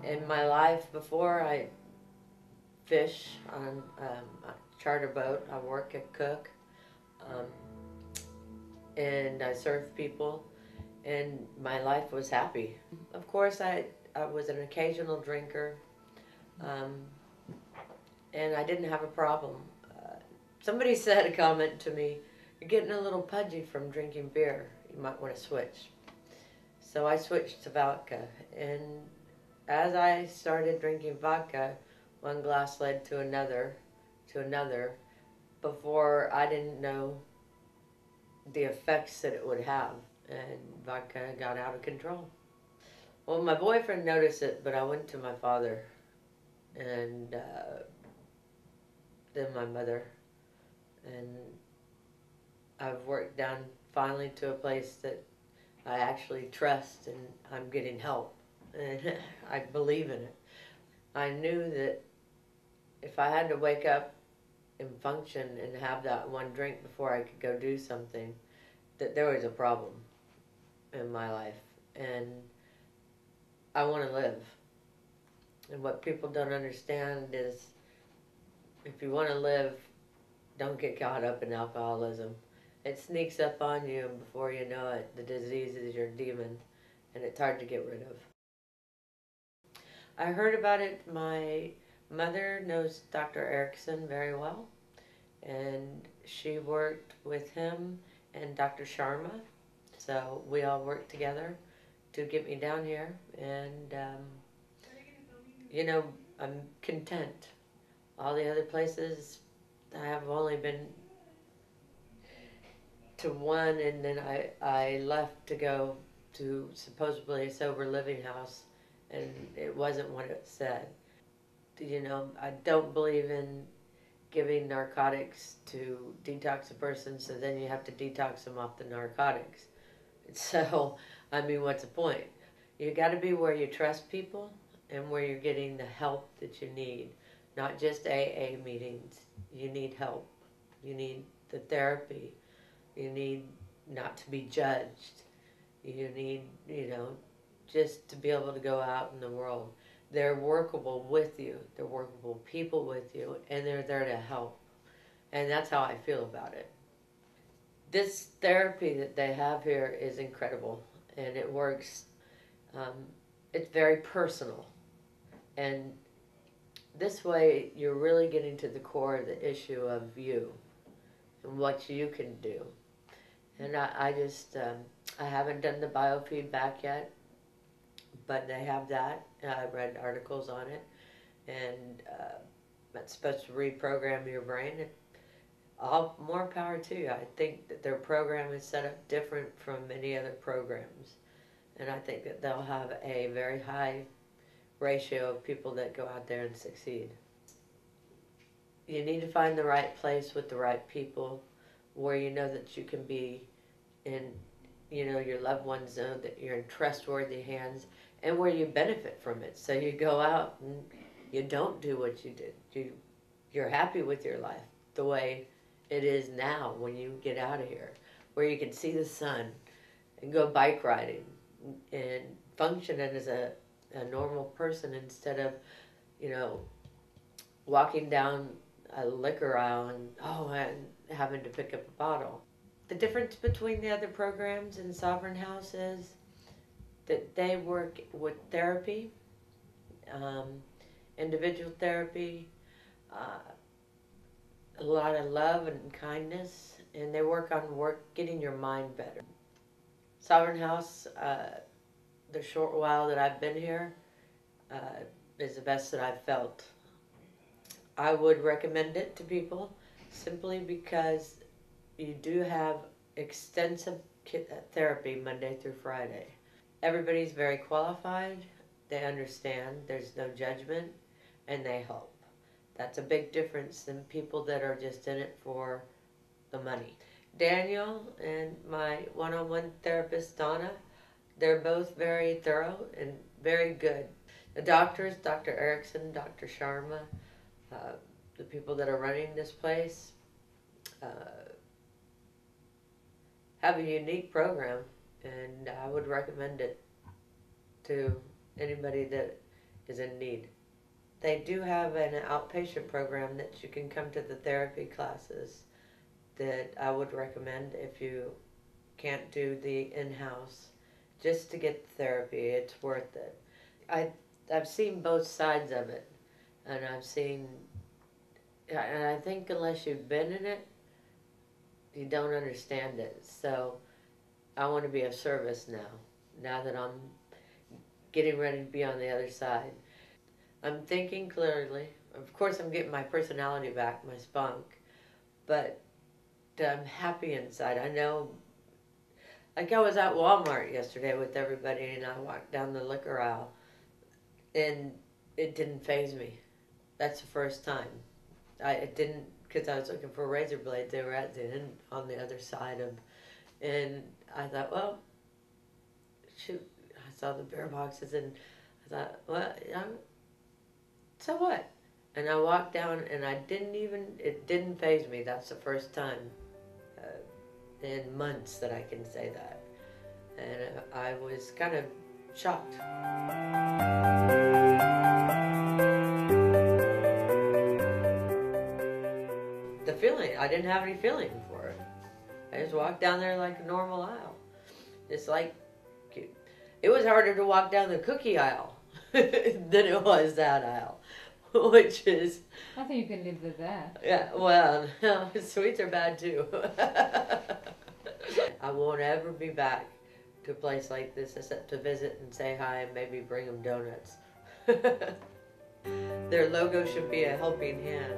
In my life before, I fish on a charter boat. I work at cook, um, and I serve people, and my life was happy. Of course, I was an occasional drinker, um, and I didn't have a problem. Somebody said a comment to me, "You're getting a little pudgy from drinking beer. You might want to switch." So I switched to vodka, and as I started drinking vodka, one glass led to another, before I didn't know the effects that it would have, and vodka got out of control. Well, my boyfriend noticed it, but I went to my father, and then my mother, and I've worked down finally to a place that I actually trust, and I'm getting help, and I believe in it. I knew that if I had to wake up and function and have that one drink before I could go do something, that there was a problem in my life, and I want to live. And what people don't understand is if you want to live, don't get caught up in alcoholism. It sneaks up on you, and before you know it, the disease is your demon, and it's hard to get rid of. I heard about it. My mother knows Dr. Erickson very well, and she worked with him and Dr. Sharma. So we all worked together to get me down here, and you know, I'm content. All the other places, I have only been to one, and then I left to go to supposedly a sober living house, and it wasn't what it said. You know, I don't believe in giving narcotics to detox a person, so then you have to detox them off the narcotics. So, I mean, what's the point? You got to be where you trust people and where you're getting the help that you need, not just AA meetings. You need help. You need the therapy. You need not to be judged. You need, just to be able to go out in the world. They're workable with you. They're workable people with you, and they're there to help. And that's how I feel about it. This therapy that they have here is incredible, and it works. Um, it's very personal, and this way you're really getting to the core of the issue of you and what you can do. And I just, I haven't done the biofeedback yet, but they have that. I read articles on it, and that's supposed to reprogram your brain. All more power to you. I think that their program is set up different from many other programs, and I think that they'll have a very high ratio of people that go out there and succeed. You need to find the right place with the right people, where you know that you can be in, your loved ones know that you're in trustworthy hands, and where you benefit from it. So you go out and you don't do what you did. You're happy with your life the way it is now when you get out of here, where you can see the sun and go bike riding and function as a normal person instead of, you know, walking down a liquor aisle and having to pick up a bottle. The difference between the other programs in Sovereign House is that they work with therapy, um, individual therapy, uh, a lot of love and kindness, and they work on getting your mind better. Sovereign House, the short while that I've been here, uh, is the best that I've felt. I would recommend it to people simply because you do have extensive therapy Monday through Friday. Everybody's very qualified, they understand, there's no judgment, and they help. That's a big difference than people that are just in it for the money. Daniel and my one-on-one therapist, Donna, they're both very thorough and very good. The doctors, Dr. Erickson, Dr. Sharma, the people that are running this place, uh, have a unique program, and I would recommend it to anybody that is in need. They do have an outpatient program that you can come to the therapy classes that I would recommend if you can't do the in-house. Just to get therapy, it's worth it. I've seen both sides of it, and and I think unless you've been in it, you don't understand it. So I want to be of service now that I'm getting ready to be on the other side. I'm thinking clearly. Of course, I'm getting my personality back, my spunk, but I'm happy inside. I know, like I was at Walmart yesterday with everybody, and I walked down the liquor aisle, and it didn't faze me. That's the first time. It didn't, because I was looking for razor blades. They were at the end on the other side of, and I thought, well, shoot. I saw the beer boxes, and I thought, well, so what? And I walked down, and it didn't faze me. That's the first time in months that I can say that. And I was kind of shocked. The feeling, I didn't have any feeling for it. I just walked down there like a normal aisle. It's like, it was harder to walk down the cookie aisle than it was that aisle, which is... I think you can live with that. Yeah, well, sweets are bad too. I won't ever be back to a place like this except to visit and say hi and maybe bring them donuts. Their logo should be a helping hand.